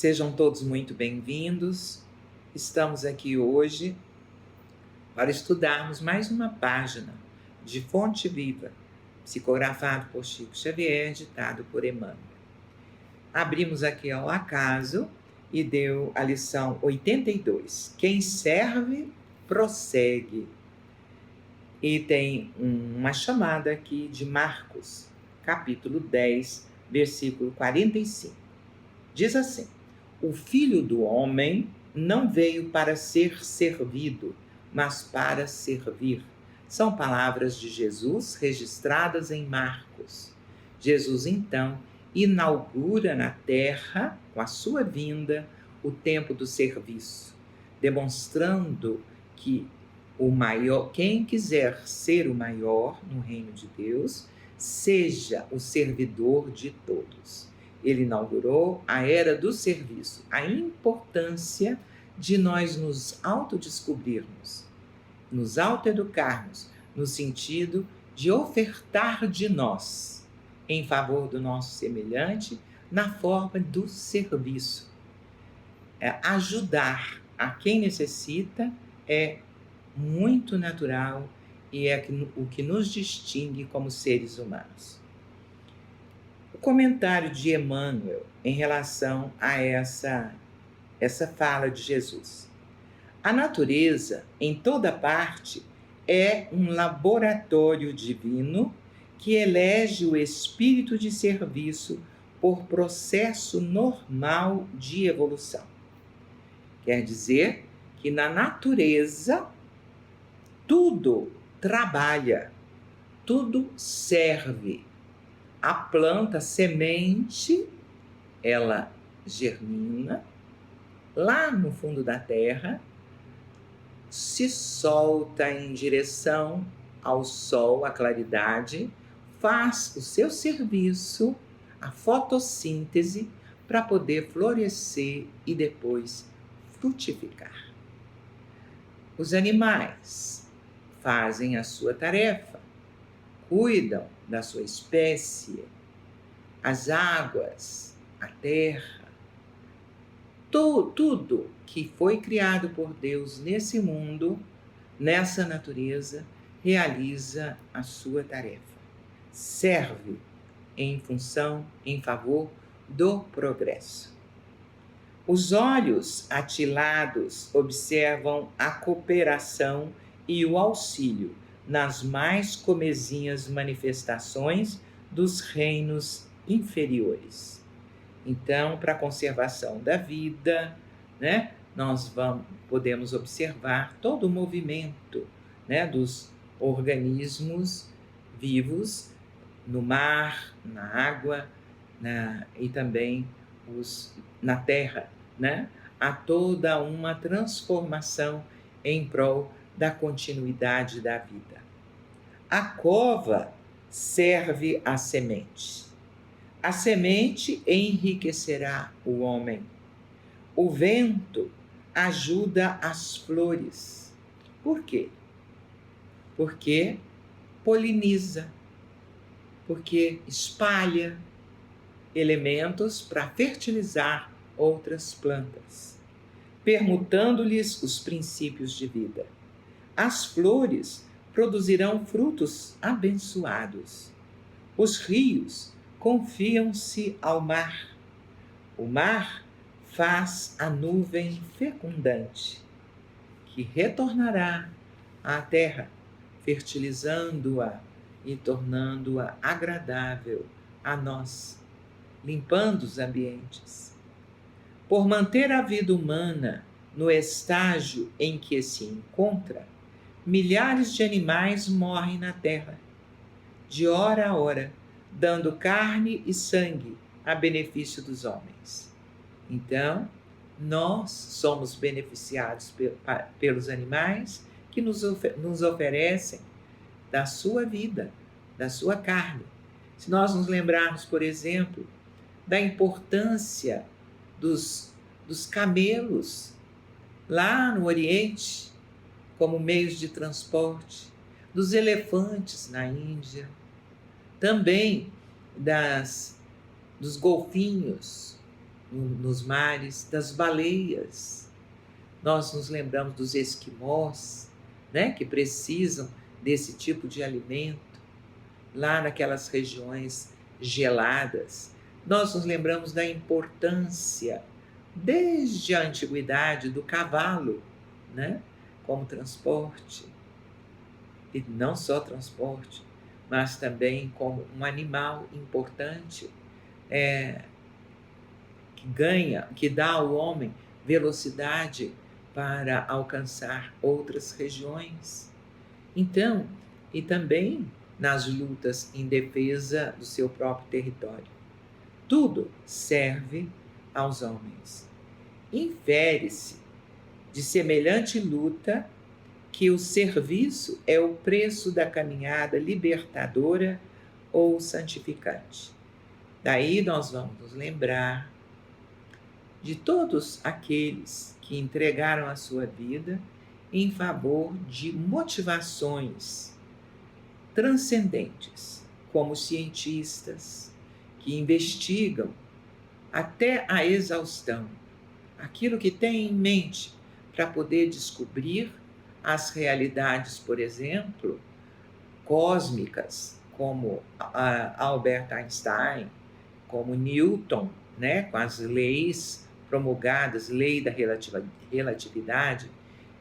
Sejam todos muito bem-vindos. Estamos aqui hoje para estudarmos mais uma página de Fonte Viva, psicografado por Chico Xavier, ditado por Emmanuel. Abrimos aqui ao acaso e deu a lição 82. Quem serve, prossegue. E tem uma chamada aqui de Marcos, capítulo 10, versículo 45. Diz assim: o Filho do Homem não veio para ser servido, mas para servir. São palavras de Jesus registradas em Marcos. Jesus, então, inaugura na terra, com a sua vinda, o tempo do serviço, demonstrando que o maior, quem quiser ser o maior no reino de Deus, seja o servidor de todos. Ele inaugurou a era do serviço, a importância de nós nos autodescobrirmos, nos autoeducarmos, no sentido de ofertar de nós em favor do nosso semelhante, na forma do serviço. Ajudar a quem necessita é muito natural e é o que nos distingue como seres humanos. O comentário de Emmanuel em relação a essa fala de Jesus. A natureza, em toda parte, é um laboratório divino que elege o espírito de serviço por processo normal de evolução. Quer dizer que na natureza tudo trabalha, tudo serve. A planta, a semente, ela germina lá no fundo da terra, se solta em direção ao sol, à claridade, faz o seu serviço, a fotossíntese, para poder florescer e depois frutificar. Os animais fazem a sua tarefa, cuidam da sua espécie, as águas, a terra, tudo que foi criado por Deus nesse mundo, nessa natureza, realiza a sua tarefa. Serve em função, em favor do progresso. Os olhos atilados observam a cooperação e o auxílio nas mais comezinhas manifestações dos reinos inferiores. Então, para a conservação da vida, nós podemos observar todo o movimento, dos organismos vivos no mar, na água, e também na terra. Há toda uma transformação em prol da continuidade da vida. A cova serve à semente. A semente enriquecerá o homem. O vento ajuda as flores. Por quê? Porque poliniza, porque espalha elementos para fertilizar outras plantas, permutando-lhes os princípios de vida. As flores produzirão frutos abençoados. Os rios confiam-se ao mar. O mar faz a nuvem fecundante, que retornará à terra, fertilizando-a e tornando-a agradável a nós, limpando os ambientes. Por manter a vida humana no estágio em que se encontra, milhares de animais morrem na terra, de hora a hora, dando carne e sangue a benefício dos homens. Então, nós somos beneficiados pelos animais que nos oferecem da sua vida, da sua carne. Se nós nos lembrarmos, por exemplo, da importância dos camelos lá no Oriente, como meios de transporte, dos elefantes na Índia, também dos golfinhos, nos mares, das baleias. Nós nos lembramos dos esquimós, né, que precisam desse tipo de alimento, lá naquelas regiões geladas. Nós nos lembramos da importância, desde a antiguidade, do cavalo, né, como transporte. E não só transporte, mas também como um animal importante, que dá ao homem velocidade para alcançar outras regiões. Então, e também nas lutas em defesa do seu próprio território. Tudo serve aos homens. Infere-se de semelhante luta que o serviço é o preço da caminhada libertadora ou santificante. Daí nós vamos nos lembrar de todos aqueles que entregaram a sua vida em favor de motivações transcendentes, como cientistas que investigam até a exaustão aquilo que têm em mente para poder descobrir as realidades, por exemplo, cósmicas, como Albert Einstein, como Newton, né, com as leis promulgadas, lei da relatividade,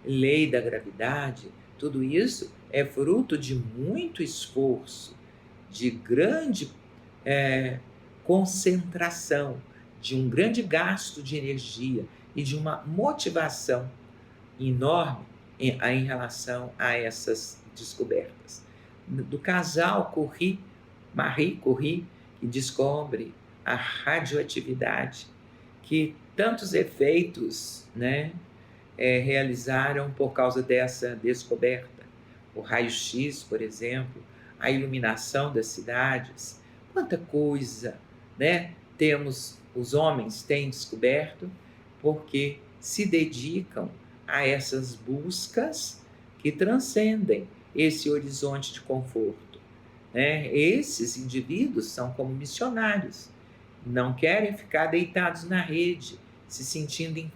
lei da gravidade. Tudo isso é fruto de muito esforço, de grande concentração, de um grande gasto de energia e de uma motivação enorme em relação a essas descobertas. Do casal Marie Curie, que descobre a radioatividade, que tantos efeitos, né, realizaram por causa dessa descoberta. O raio-x, por exemplo, a iluminação das cidades, quanta coisa, né, os homens têm descoberto, porque se dedicam a essas buscas que transcendem esse horizonte de conforto, né? Esses indivíduos são como missionários, não querem ficar deitados na rede, se sentindo em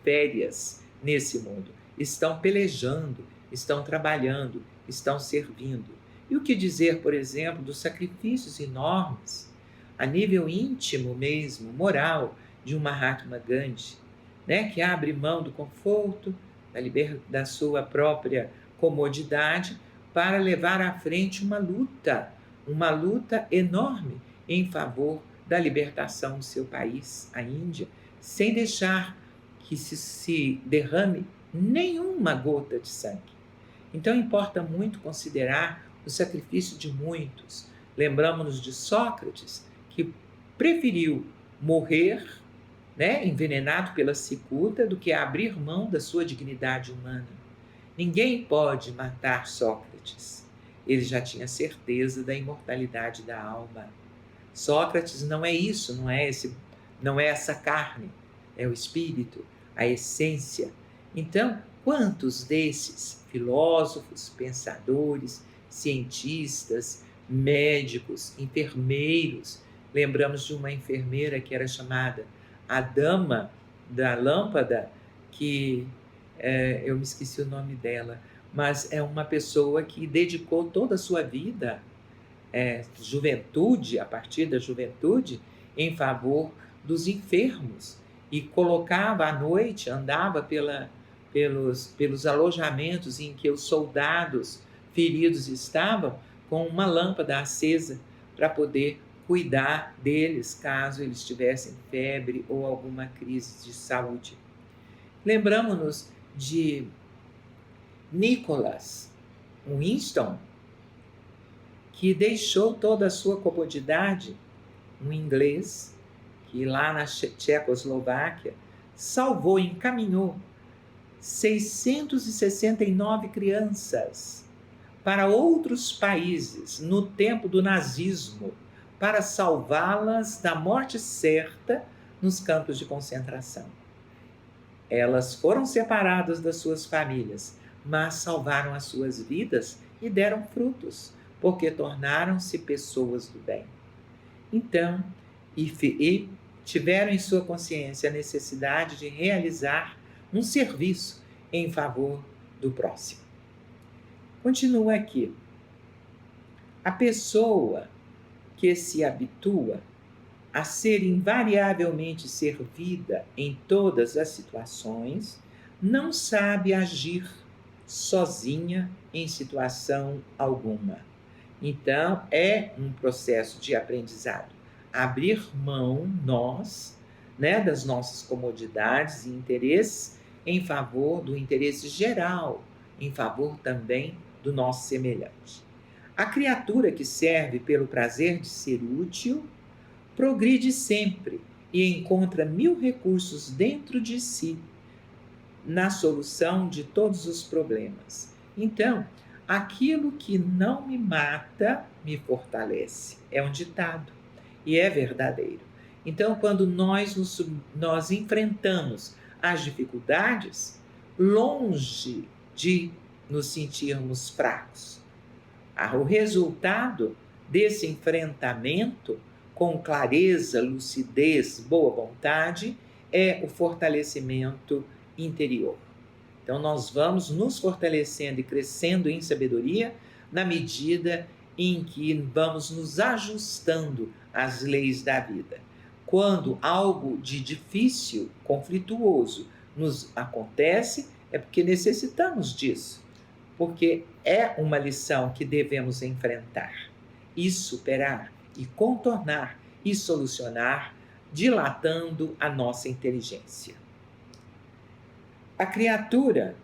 férias nesse mundo. Estão pelejando, estão trabalhando, estão servindo. E o que dizer, por exemplo, dos sacrifícios enormes, a nível íntimo mesmo, moral, de um Mahatma Gandhi, né, que abre mão do conforto, da sua própria comodidade, para levar à frente uma luta enorme em favor da libertação do seu país, a Índia, sem deixar que se derrame nenhuma gota de sangue. Então importa muito considerar o sacrifício de muitos. Lembramos-nos de Sócrates, que preferiu morrer, né, envenenado pela cicuta, do que abrir mão da sua dignidade humana. Ninguém pode matar Sócrates. Ele já tinha certeza da imortalidade da alma. Sócrates não é isso, não é essa carne, é o espírito, a essência. Então, quantos desses filósofos, pensadores, cientistas, médicos, enfermeiros, lembramos de uma enfermeira que era chamada a Dama da Lâmpada, que eu me esqueci o nome dela, mas é uma pessoa que dedicou toda a sua vida, juventude, a partir da juventude, em favor dos enfermos, e colocava à noite, andava pelos alojamentos em que os soldados feridos estavam, com uma lâmpada acesa para poder cuidar deles caso eles tivessem febre ou alguma crise de saúde. Lembramos-nos de Nicholas Winston, que deixou toda a sua comodidade, um inglês, que lá na Tchecoslováquia salvou, encaminhou 669 crianças para outros países no tempo do nazismo, para salvá-las da morte certa nos campos de concentração. Elas foram separadas das suas famílias, mas salvaram as suas vidas e deram frutos, porque tornaram-se pessoas do bem. Então, tiveram em sua consciência a necessidade de realizar um serviço em favor do próximo. Continua aqui. A pessoa que se habitua a ser invariavelmente servida em todas as situações não sabe agir sozinha em situação alguma. Então, é um processo de aprendizado. Abrir mão, nós, das nossas comodidades e interesses em favor do interesse geral, em favor também do nosso semelhante. A criatura que serve pelo prazer de ser útil progride sempre e encontra 1000 recursos dentro de si na solução de todos os problemas. Então, aquilo que não me mata me fortalece. É um ditado e é verdadeiro. Então, quando nós enfrentamos as dificuldades, longe de nos sentirmos fracos, o resultado desse enfrentamento com clareza, lucidez, boa vontade, é o fortalecimento interior. Então, nós vamos nos fortalecendo e crescendo em sabedoria na medida em que vamos nos ajustando às leis da vida. Quando algo de difícil, conflituoso, nos acontece, é porque necessitamos disso, porque é uma lição que devemos enfrentar e superar e contornar e solucionar, dilatando a nossa inteligência. A criatura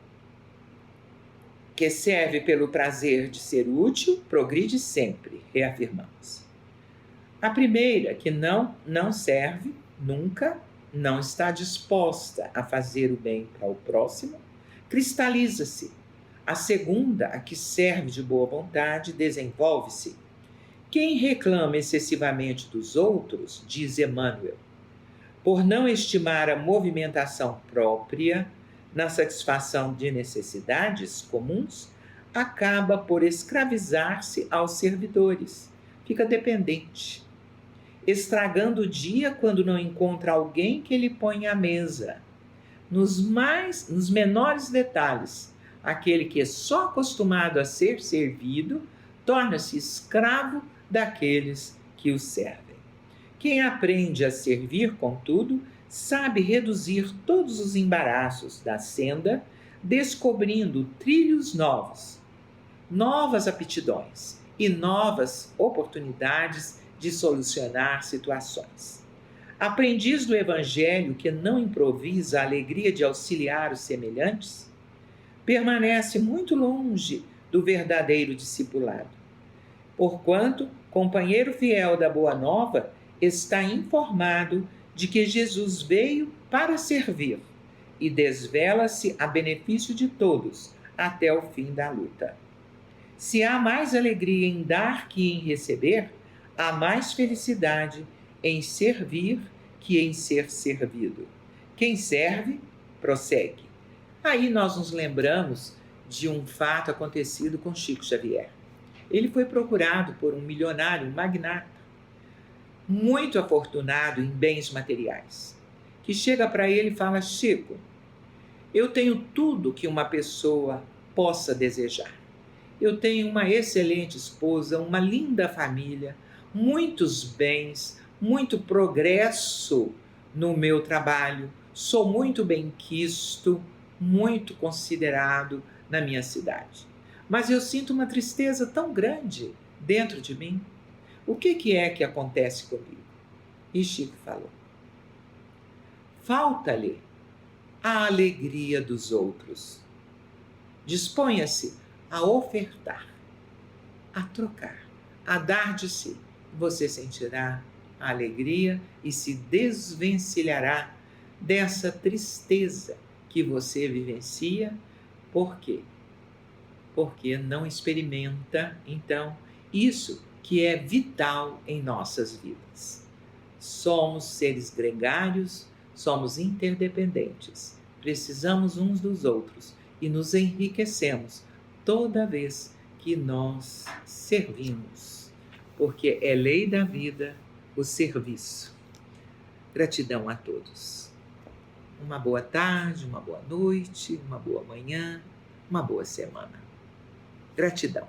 que serve pelo prazer de ser útil progride sempre, reafirmamos. A primeira, que não serve nunca, não está disposta a fazer o bem para o próximo, cristaliza-se. A segunda, a que serve de boa vontade, desenvolve-se. Quem reclama excessivamente dos outros, diz Emmanuel, por não estimar a movimentação própria na satisfação de necessidades comuns, acaba por escravizar-se aos servidores, fica dependente, estragando o dia quando não encontra alguém que lhe ponha à mesa. Nos menores detalhes, aquele que é só acostumado a ser servido torna-se escravo daqueles que o servem. Quem aprende a servir, contudo, sabe reduzir todos os embaraços da senda, descobrindo trilhos novos, novas aptidões e novas oportunidades de solucionar situações. Aprendiz do Evangelho que não improvisa a alegria de auxiliar os semelhantes, permanece muito longe do verdadeiro discipulado, porquanto, companheiro fiel da Boa Nova, está informado de que Jesus veio para servir e desvela-se a benefício de todos até o fim da luta. Se há mais alegria em dar que em receber, há mais felicidade em servir que em ser servido. Quem serve, prossegue. Aí nós nos lembramos de um fato acontecido com Chico Xavier. Ele foi procurado por um milionário, um magnata, muito afortunado em bens materiais, que chega para ele e fala: Chico, eu tenho tudo que uma pessoa possa desejar. Eu tenho uma excelente esposa, uma linda família, muitos bens, muito progresso no meu trabalho, sou muito benquisto, muito considerado na minha cidade. Mas eu sinto uma tristeza tão grande dentro de mim. O que é que acontece comigo? E Chico falou: falta-lhe a alegria dos outros. Disponha-se a ofertar, a trocar, a dar de si. Você sentirá a alegria e se desvencilhará dessa tristeza que você vivencia. Por quê? Porque não experimenta, então, isso que é vital em nossas vidas. Somos seres gregários, somos interdependentes, precisamos uns dos outros e nos enriquecemos toda vez que nós servimos, porque é lei da vida o serviço. Gratidão a todos. Uma boa tarde, uma boa noite, uma boa manhã, uma boa semana. Gratidão.